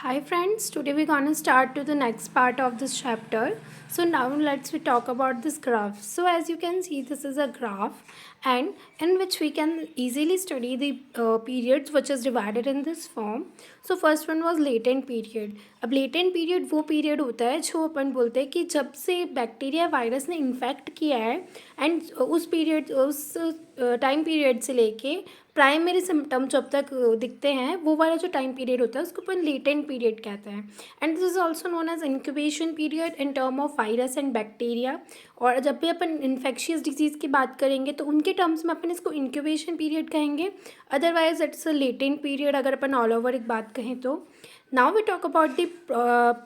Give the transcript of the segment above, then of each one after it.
Hi friends, today we're gonna start to the next part of this chapter. So now let's we talk about this graph. So as you can see, this is a graph, and in which we can easily study the periods which is divided in this form. So first one was latent period. अब latent period वो period होता है जो अपन बोलते हैं कि जब से बैक्टीरिया वायरस ने इन्फेक्ट किया है एंड उस पीरियड उस टाइम पीरियड से लेके प्राइमरी सिम्टम जब तक दिखते हैं वो वाला जो टाइम पीरियड होता है उसको अपन लेटेंट पीरियड कहते हैं. And this is also known as incubation period in term of virus and bacteria. और जब भी अपन इन्फेक्शियस डिजीज़ की बात करेंगे तो उनके टर्म्स में अपन इसको इंक्यूबेशन पीरियड कहेंगे, otherwise it's a latent period अगर अपन ऑल ओवर एक बात कहें तो. Now we talk about the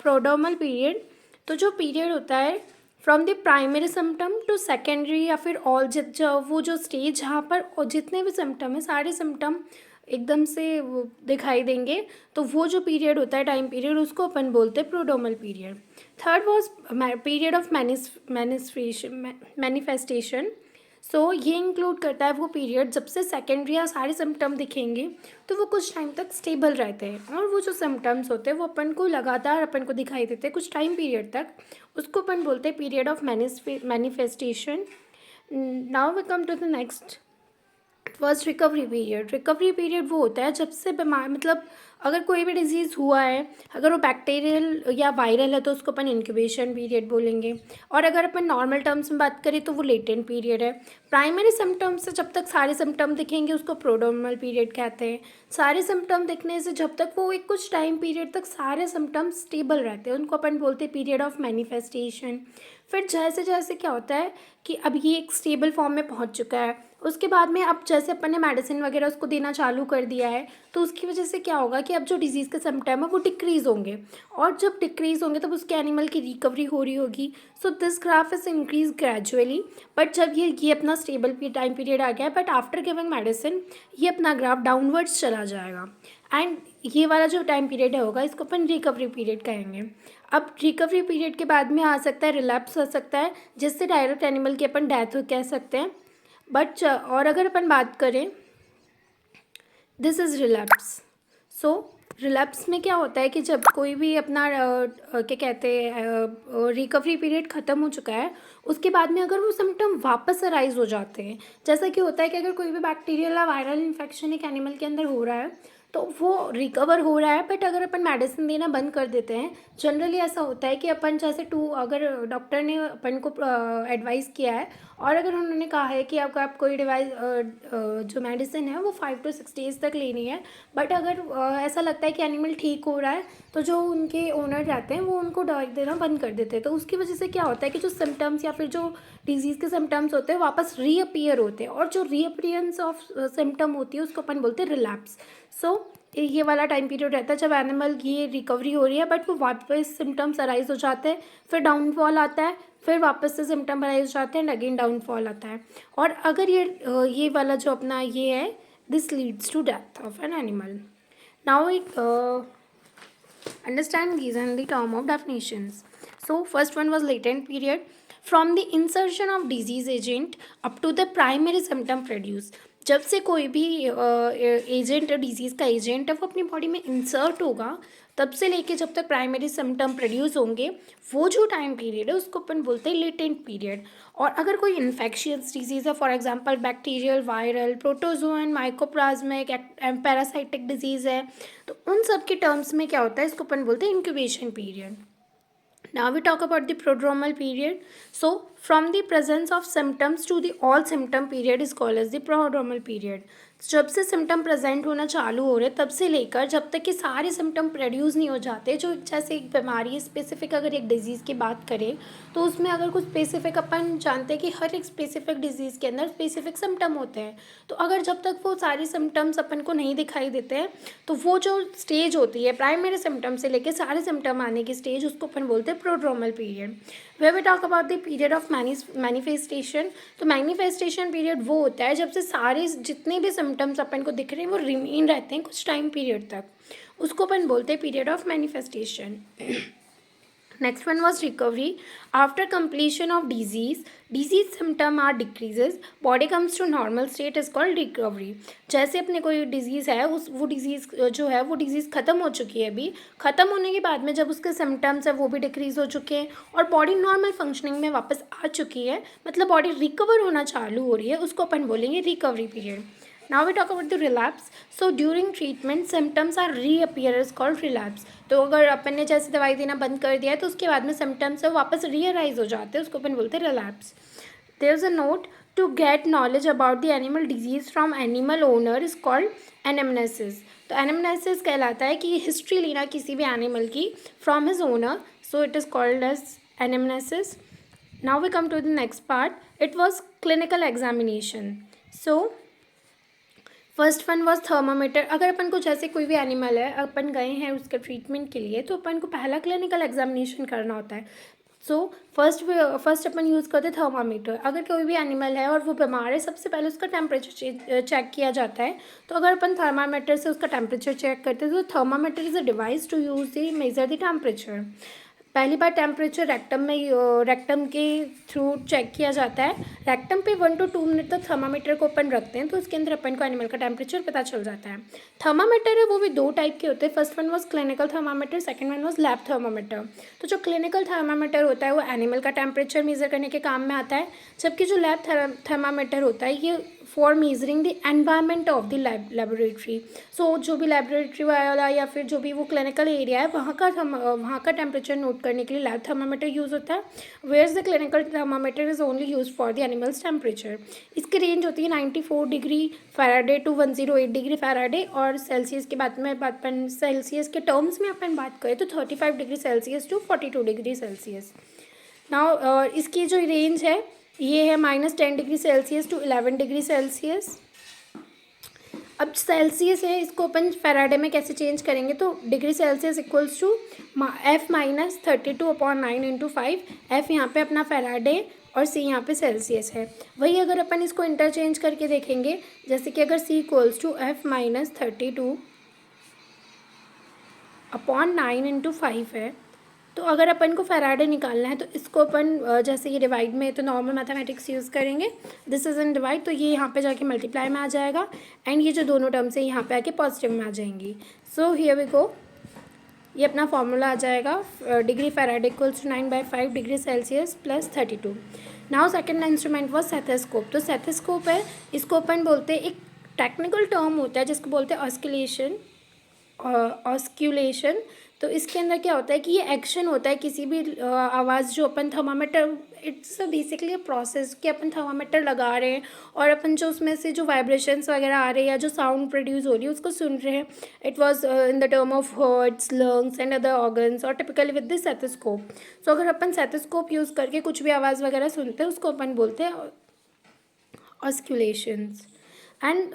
prodromal period. तो जो पीरियड होता है from the primary symptom to secondary या फिर ऑल वो जो स्टेज जहाँ पर और जितने भी सिम्टम है सारे सिम्टम एकदम से वो दिखाई देंगे, तो वो जो पीरियड होता है टाइम पीरियड उसको अपन बोलते हैं prodromal period. Third was period of manifestation. So ये इंक्लूड करता है वो पीरियड जब से सेकेंडरी या सारे सिम्टम दिखेंगे तो वो कुछ टाइम तक स्टेबल रहते हैं, और वो जो सिम्टम्स होते हैं वो अपन को लगातार अपन को दिखाई देते हैं कुछ टाइम पीरियड तक. उसको अपन बोलते हैं period of manifestation. Now we come to the next. First recovery period. Recovery period वो होता है जब से बीमार मतलब अगर कोई भी डिजीज़ हुआ है, अगर वो बैक्टीरियल या वायरल है तो उसको अपन इंक्यूबेशन पीरियड बोलेंगे, और अगर अपन नॉर्मल टर्म्स में बात करें तो वो लेटेंट पीरियड है. प्राइमरी सिम्टम्स से जब तक सारे सिम्टम दिखेंगे उसको प्रोड्रोमल पीरियड कहते हैं. सारे सिम्टम दिखने से जब तक वो एक कुछ टाइम पीरियड तक सारे सिम्टम स्टेबल रहते हैं उनको अपन बोलते हैं पीरियड ऑफ मैनिफेस्टेशन. फिर जैसे जैसे क्या होता है कि अब ये एक स्टेबल फॉर्म में पहुंच चुका है, उसके बाद में अब जैसे अपन ने मेडिसिन वगैरह उसको देना चालू कर दिया है तो उसकी वजह से क्या होगा कि अब जो डिजीज़ के सिम्टम है वो डिक्रीज़ होंगे, और जब डिक्रीज़ होंगे तब उसके एनिमल की रिकवरी हो रही होगी. So this graph is increase gradually. But जब ये अपना स्टेबल टाइम पीरियड आ गया है, बट आफ्टर गिविंग मेडिसिन ये अपना ग्राफ डाउनवर्ड्स चला जाएगा. एंड ये वाला जो टाइम पीरियड होगा इसको अपन रिकवरी पीरियड कहेंगे. अब रिकवरी पीरियड के बाद में आ सकता है रिलैप्स हो सकता है, जिससे डायरेक्ट एनिमल की अपन डेथ कह सकते हैं. बट और अगर अपन बात करें this is relapse. So relapse में क्या होता है कि जब कोई भी अपना क्या कहते हैं रिकवरी पीरियड ख़त्म हो चुका है उसके बाद में अगर वो सिम्टम वापस अराइज हो जाते हैं, जैसा कि होता है कि अगर कोई भी बैक्टीरियल या वायरल इन्फेक्शन एक एनिमल के अंदर हो रहा है तो वो रिकवर हो रहा है, बट अगर अपन मेडिसिन देना बंद कर देते हैं, जनरली ऐसा होता है कि अपन जैसे अगर डॉक्टर ने अपन को एडवाइस किया है और अगर उन्होंने कहा है कि आपको आप कोई डिवाइस जो मेडिसिन है वो 5 to 6 डेज़ तक लेनी है, बट अगर ऐसा लगता है कि एनिमल ठीक हो रहा है तो जो उनके ओनर रहते हैं वो उनको दवाई देना बंद कर देते हैं. तो उसकी वजह से क्या होता है कि जो सिम्टम्स या फिर जो डिजीज़ के सिम्टम्स होते हैं वापस रीअपीयर होते हैं, और जो रीअपीयरेंस ऑफ सिम्टम होती है उसको अपन बोलते हैं रिलैप्स. सो ये वाला टाइम पीरियड रहता है जब एनिमल की ये रिकवरी हो रही है बट वो वापस सिम्टम्स अराइज हो जाते हैं, फिर डाउनफॉल आता है, फिर वापस से सिम्टम अराइज हो जाते हैं एंड अगेन डाउनफॉल आता है. और अगर ये वाला जो अपना ये है this leads to death of an animal. Now एक understand these and the term of definitions. So first one was latent period. From the insertion of disease agent up to the primary symptom produce. जब से कोई भी agent disease का agent है वो अपनी body में इंसर्ट होगा तब से लेके जब तक प्राइमरी सिम्टम प्रोड्यूस होंगे वो जो टाइम पीरियड है उसको अपन बोलते हैं लेटेंट पीरियड. और अगर कोई इन्फेक्शियस डिजीज़ है, for example bacterial, viral, protozoan, mycoplasmic, parasitic disease है, तो उन सब के टर्म्स में क्या होता है इसको अपन बोलते हैं incubation period. Now we talk about the prodromal period. So from the presence of symptoms to the all symptom period is called as the prodromal period. जब से सिम्टम प्रेजेंट होना चालू हो रहे तब से लेकर जब तक कि सारे सिम्टम प्रोड्यूस नहीं हो जाते, जो जैसे एक बीमारी स्पेसिफिक अगर एक डिजीज़ की बात करें तो उसमें अगर कुछ स्पेसिफिक अपन जानते हैं कि हर एक स्पेसिफिक डिजीज़ के अंदर स्पेसिफिक सिम्टम होते हैं, तो अगर जब तक वो सारे सिम्टम्स अपन को नहीं दिखाई देते हैं तो वो जो स्टेज होती है प्राइमरी सिम्टम से लेकर सारे सिम्टम आने की स्टेज उसको अपन बोलते हैं prodromal period. Way we talk about the period of manifestation. तो मैनिफेस्टेशन पीरियड वो होता है जब से सारे जितने भी सिम्टम्स अपन को दिख रहे हैं वो रिमेन रहते हैं कुछ टाइम पीरियड तक, उसको अपन बोलते हैं period of manifestation. Next one was recovery. After completion of disease symptom are decreases, body comes to normal state is called recovery. जैसे अपने कोई डिजीज़ है वो डिजीज़ जो है वो डिजीज़ ख़त्म हो चुकी है, अभी ख़त्म होने के बाद में जब उसके सिम्टम्स है वो भी डिक्रीज़ हो चुके हैं और बॉडी नॉर्मल फंक्शनिंग में वापस आ चुकी है, मतलब बॉडी रिकवर होना चालू हो रही है, उसको अपन बोलेंगे recovery period. Now we talk about the relapse. So during treatment symptoms are reappear is called relapse. तो अगर अपन ने जैसे दवाई देना बंद कर दिया है तो उसके बाद में सिम्टम्स है वापस रीअराइज हो जाते हैं, उसको अपन बोलते हैं relapse. There is a note to get knowledge about the animal disease from animal owner is called anamnesis. तो एनेमनेसिस कहलाता है कि हिस्ट्री लेना किसी भी एनिमल की from his owner, so it is called as anamnesis. Now we come to the next part. It was clinical examination. So first one was thermometer. अगर अपन को जैसे कोई भी एनिमल है अपन गए हैं उसके ट्रीटमेंट के लिए तो अपन को पहला क्लिनिकल एग्जामिनेशन करना होता है. सो फर्स्ट अपन यूज़ करते हैं थर्मामीटर. अगर कोई भी एनिमल है और वो बीमार है सबसे पहले उसका टेम्परेचर चेक किया जाता है. तो अगर अपन थर्मामीटर से उसका टेम्परेचर चेक करते हैं तो thermometer is a device to use the measure the temperature. पहली बार टेम्परेचर रेक्टम के थ्रू चेक किया जाता है. रेक्टम पे 1 to 2 मिनट तक थर्मामीटर को अपन रखते हैं तो उसके अंदर अपन को एनिमल का टेम्परेचर पता चल जाता है. थर्मामीटर है वो भी 2 टाइप के होते हैं. First one was clinical thermometer, second one was lab thermometer. तो जो क्लिनिकल थर्मामीटर होता है वो एनिमल का टेम्परेचर मेज़र करने के काम में आता है, जबकि जो लैब थर्मामीटर होता है ये for measuring the environment of the laboratory. So जो भी लेबोरेटरी वाला या फिर जो भी वो क्लिनिकल एरिया है वहाँ का टेम्परेचर नोट करने के लिए लैब थर्मामीटर यूज़ होता है. Where's the clinical thermometer is only use for the animals temperature. इसकी रेंज होती है 94 degree Fahrenheit to 108 degree Fahrenheit, और सेल्सियस की बात में अपन सेल्सियस के टर्म्स में अपन बात करें तो 35 degree Celsius to 42 degree Celsius. Now इसकी जो रेंज है ये है -10 degree Celsius to 11 degree Celsius. अब सेल्सियस है इसको अपन फ़ारेनहाइट में कैसे चेंज करेंगे तो degree Celsius equals to F-32/9 into 5. F यहाँ पे अपना फ़ारेनहाइट और C यहाँ पे सेल्सियस है. वही अगर अपन इसको इंटरचेंज करके देखेंगे जैसे कि अगर C equals to F-32/9 into 5 है, तो अगर अपन को फ़ारेनहाइट निकालना है तो इसको अपन जैसे ये डिवाइड में तो नॉर्मल मैथमेटिक्स यूज़ करेंगे. दिस इज़ इन डिवाइड तो ये यहाँ पे जाके मल्टीप्लाई में आ जाएगा एंड ये जो दोनों टर्म्स है यहाँ पे आके पॉजिटिव में आ जाएंगी. So here we go. ये अपना फॉर्मूला आ जाएगा degree Fahrenheit equals to 9/5 degree Celsius plus 32. Now second instrument was stethoscope. तो सेथोस्कोप है इसको अपन बोलते हैं, एक टेक्निकल टर्म होता है जिसको बोलते हैं ऑस्क्यूलेशन. तो इसके अंदर क्या होता है कि ये एक्शन होता है किसी भी आवाज़ जो अपन thermometer, it's basically a process कि अपन थर्मामीटर लगा रहे हैं और अपन जो उसमें से जो वाइब्रेशंस वगैरह आ रहे हैं या जो साउंड प्रोड्यूस हो रही है उसको सुन रहे हैं. It was in the term of hearts, lungs and other organs और टिपिकली विद दिस सेथोस्कोप. सो अगर अपन सेथोस्कोप यूज़ करके कुछ भी आवाज़ वगैरह सुनते हैं उसको अपन बोलते हैं ऑस्क्यूलेशंस. एंड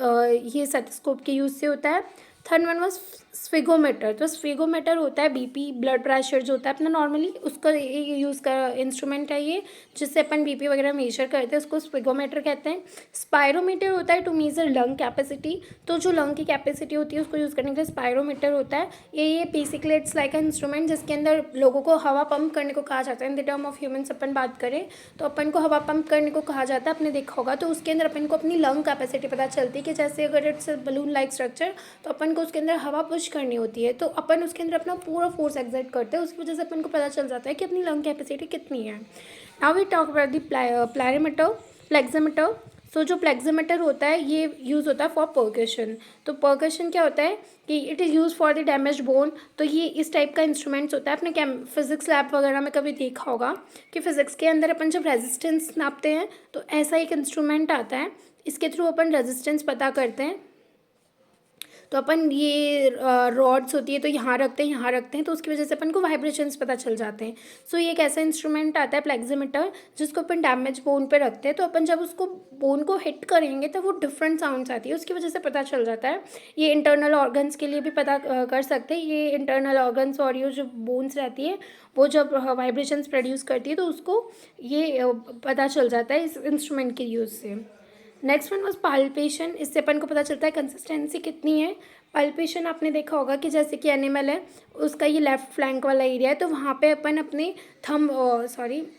ये सेथोस्कोप के यूज़ से होता है. Third one was sphygmometer. तो स्फिगोमीटर होता है बीपी ब्लड प्रेशर जो होता है अपना नॉर्मली उसका ये यूज़ का इंस्ट्रूमेंट है ये, जिससे अपन बीपी वगैरह मेजर करते हैं उसको स्फिगोमीटर कहते हैं. स्पायरोमीटर होता है टू मेजर लंग कैपेसिटी. तो जो लंग की कैपेसिटी होती है उसको यूज़ करने के लिए स्पायरोमीटर होता है. ये basically it's like an instrument जिसके अंदर लोगों को हवा पंप करने को कहा जाता है. In the term of humans अपन बात करें तो अपन को हवा पंप करने को कहा जाता है. आपने देखा होगा तो उसके अंदर अपन को अपनी लंग कैपेसिटी पता चलती है कि जैसे अगर इट्स बलून लाइक स्ट्रक्चर तो अपन को उसके अंदर हवा पुश करनी होती है तो अपन उसके अंदर अपना पूरा फोर्स एक्सर्ट करते हैं, उस वजह से अपन को पता चल जाता है कि अपनी लंग कैपेसिटी कितनी है. Now we talk about the pleximeter. So जो प्लेक्सीमीटर होता है ये यूज़ होता है फॉर परकशन. तो परकशन क्या होता है कि it is use for the damage bone. तो ये इस टाइप का इंस्ट्रूमेंट्स होता है. आपने फिजिक्स लैब वगैरह में कभी देखा होगा कि फिजिक्स के अंदर अपन जब रेजिस्टेंस नापते हैं तो ऐसा एक इंस्ट्रूमेंट आता है, इसके थ्रू अपन रेजिस्टेंस पता करते हैं. तो अपन ये रॉड्स होती है तो यहाँ रखते हैं तो उसकी वजह से अपन को वाइब्रेशंस पता चल जाते हैं. सो ये एक ऐसा इंस्ट्रूमेंट आता है प्लेक्सीमीटर जिसको अपन डैमेज बोन पे रखते हैं. तो अपन जब उसको बोन को हिट करेंगे तो वो डिफरेंट साउंड्स आती है, उसकी वजह से पता चल जाता है. ये इंटरनल ऑर्गन्स के लिए भी पता कर सकते हैं. ये इंटरनल ऑर्गन्स और ये जो बोन्स रहती है वो जब वाइब्रेशंस प्रोड्यूस करती है तो उसको ये पता चल जाता है इस इंस्ट्रूमेंट के यूज़ से. Next one was palpation. इससे अपन को पता चलता है कंसिस्टेंसी कितनी है. पाल्पेशन आपने देखा होगा कि जैसे कि एनिमल है उसका ये लेफ़्ट फ्लैंक वाला एरिया है, तो वहाँ पे अपन अपने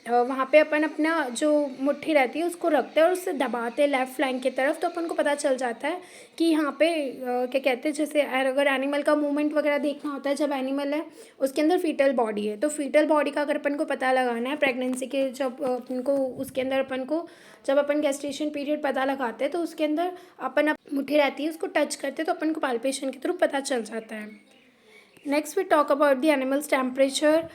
वहाँ पे अपन अपना जो मुट्ठी रहती है उसको रखते हैं और उससे दबाते हैं लेफ़्ट फ्लैंक की तरफ, तो अपन को पता चल जाता है कि यहाँ पे क्या कहते हैं, जैसे अगर एनिमल का मूवमेंट वगैरह देखना होता है, जब एनिमल है उसके अंदर फीटल बॉडी है, तो फीटल बॉडी का अगर अपन को पता लगाना है प्रेगनेंसी के, जब अपन को उसके अंदर अपन को जब अपन गेस्टेशन पीरियड पता लगाते हैं तो उसके अंदर अपन मुट्ठी रहती है उसको टच करते हैं तो अपन को पाल्पेशन के थ्रू पता चल जाता है। Next, we talk about the animal's temperature,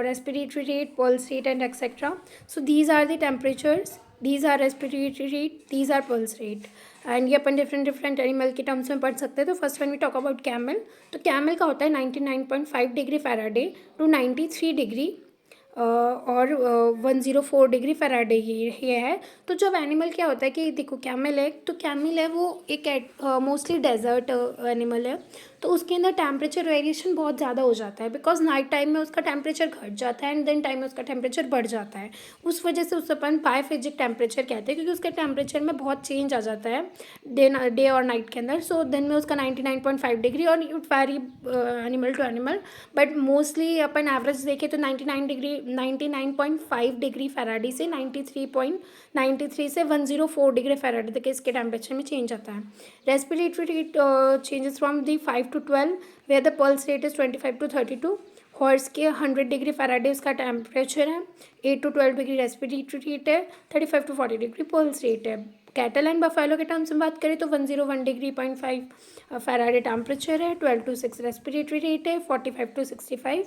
respiratory rate, pulse rate, and etc. So these are the temperatures, these are respiratory rate, these are pulse rate. And ये अपन डिफरेंट एनिमल के terms में पढ़ सकते हैं। तो first one we talk about camel. तो camel का होता है 99.5 डिग्री फ़ारेडे टू 93 डिग्री और 104 डिग्री फ़ारेडे ये है। तो जब एनिमल क्या होता है कि देखो कैमल है वो एक मोस्टली डेजर्ट एनिमल है, तो उसके अंदर टेम्परेचर वेरिएशन बहुत ज़्यादा हो जाता है, बिकॉज नाइट टाइम में उसका टेम्परेचर घट जाता है एंड दिन टाइम में उसका टेम्परेचर बढ़ जाता है। उस वजह से उसे अपन बायफेजिक टेम्परेचर कहते हैं, क्योंकि उसके टेम्परेचर में बहुत चेंज आ जाता है डे और नाइट के अंदर। सो दिन में उसका 99.5 डिग्री और it vary animal to animal, but mostly अपन एवरेज देखें तो 99.5 डिग्री फ़ारेडे से 93 से 104 डिग्री फ़ारेडे तक इसके टेम्परेचर में चेंज आता है। Respiratory rate changes from the 5 to 12 where the pulse rate is 25 to 32। Horse के 100 डिग्री फ़ारेडे उसका टेम्परेचर है, 8 to 12 डिग्री रेस्पिरेटरी रेट है, 35 to 40 डिग्री पल्स रेट है। कैटल एंड बफेलो के टर्म्स में बात करें तो 101 डिग्री 0.5 फ़ारेडे टेम्परेचर है, 12 to 6 रेस्पिरेटरी रेट है, 45 to 65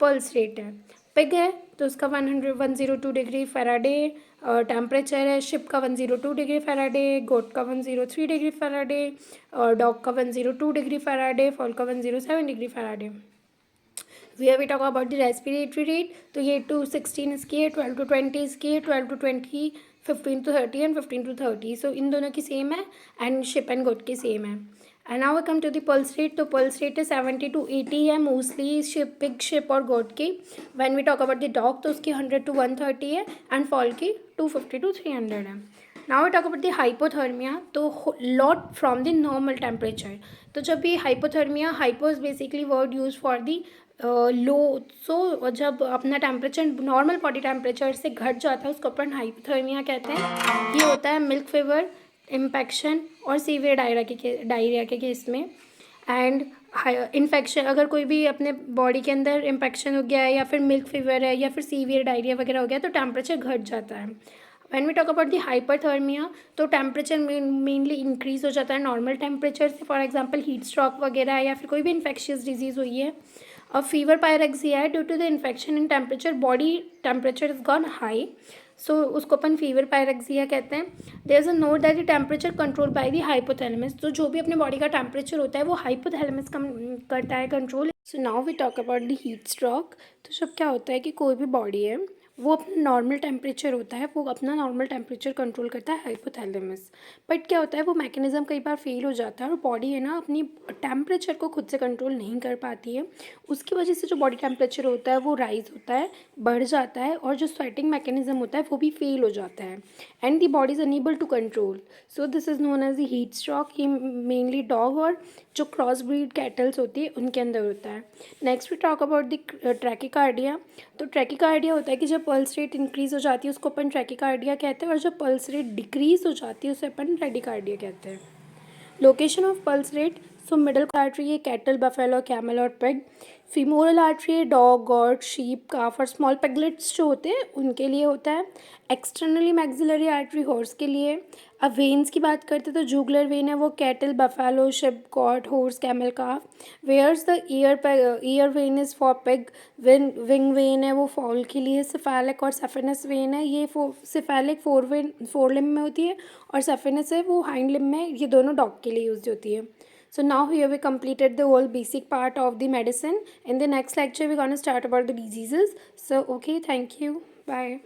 पल्स रेट है। पिग है तो उसका 102 डिग्री फ़ारेडे टेम्परेचर है, शिप का 102 डिग्री फ़ारेडे, गोट का 103 डिग्री फ़ारेडे और डॉग का 102 डिग्री फ़ारेडे, फॉल का 107 degree फ़ारेडे। Where we talk about the respiratory rate, तो ये 8 to 16 इसकी है, 12 to 20 इसकी है, 12 to 20 15 to 30 एंड 15 to 30। सो इन दोनों की सेम है एंड शिप एंड गोट की सेम है। And now we come to the pulse rate. तो पल्स रेट है 70 to 80 है मोस्टली पिग, शिप और गोट की। When we talk about the dog तो उसकी 100 to 130 है एंड फॉल की 250 to 300 है। Now we talk about the hypothermia. तो lot from the normal temperature. तो जब ये hypothermia, hypo is basically word use for the low. So जब अपना टेम्परेचर नॉर्मल बॉडी टेम्परेचर से घट जाता है उसको अपन हाइपोथर्मिया कहते हैं। ये होता है मिल्क फीवर, इन्फेक्शन और सीवियर डायरिया के केस में। एंड इन्फेक्शन, अगर कोई भी अपने बॉडी के अंदर इन्फेक्शन हो गया है या फिर मिल्क फीवर है या फिर सीवियर डायरिया वगैरह हो गया तो टेम्परेचर घट जाता है। When we talk about the hyperthermia तो टेम्परेचर मेनली इंक्रीज़ हो जाता है नॉर्मल टेम्परेचर से। फॉर एग्जांपल हीट स्ट्रोक वगैरह या फिर कोई भी इन्फेक्शियस डिजीज़ हुई है। और फीवर पायरेक्सिया है due to the infection in temperature, body temperature is gone high, so उसको अपन फीवर पायरेक्सिया कहते हैं। There is a note that the temperature control by the hypothalamus. तो जो भी अपने बॉडी का टेम्परेचर होता है वो हाइपोथैलेमस करता है control. So now we talk about the heat stroke. तो जब क्या होता है कि कोई भी बॉडी है वो अपना नॉर्मल टेम्परेचर होता है, वो अपना नॉर्मल टेम्परेचर कंट्रोल करता है हाइपोथैलेमस। बट क्या होता है वो मैकेनिज्म कई बार फेल हो जाता है और बॉडी है ना अपनी टेम्परेचर को खुद से कंट्रोल नहीं कर पाती है। उसकी वजह से जो बॉडी टेम्परेचर होता है वो राइज होता है, बढ़ जाता है और जो स्वेटिंग मैकेनिज्म होता है वो भी फेल हो जाता है and the body is unable to control. So this is known as the heat stroke. ये मेनली डॉग और जो क्रॉस ब्रीड कैटल्स होती है उनके अंदर होता है। Next we talk about the tachycardia. तो ट्रैकिकार्डिया होता है कि जब पल्स रेट इंक्रीज़ हो जाती है उसको अपन ट्रैकिकार्डिया कहते हैं और जब पल्स रेट डिक्रीज़ हो जाती है उसे अपन रेडिकार्डिया कहते हैं। Location of pulse rate, so middle artery है कैटल, बफेलो, कैमल और पेग। फीमोरल आर्टरी है डॉग, गॉट, शीप, काफ और स्मॉल पेगलेट्स जो होते हैं उनके लिए होता है। एक्सटर्नली मैक्सिलरी आर्टरी हॉर्स के लिए। अब वेन्स की बात करते तो जुगुलर वेन है वो cattle, buffalo, sheep, goat, horse, camel, calf. Where's the ear vein is for pig. Wing vein है वो फॉल के लिए। सिफेलिक और सफेनस वेन है ये सिफेलिक फोर लिम्ब में होती है और सफेनस है वो हाइंड लिम्ब में, ये दोनों डॉग के लिए यूज होती है। So now here we completed the whole basic part of the medicine. In the next lecture we're going to start about the diseases. So okay, thank you. Bye.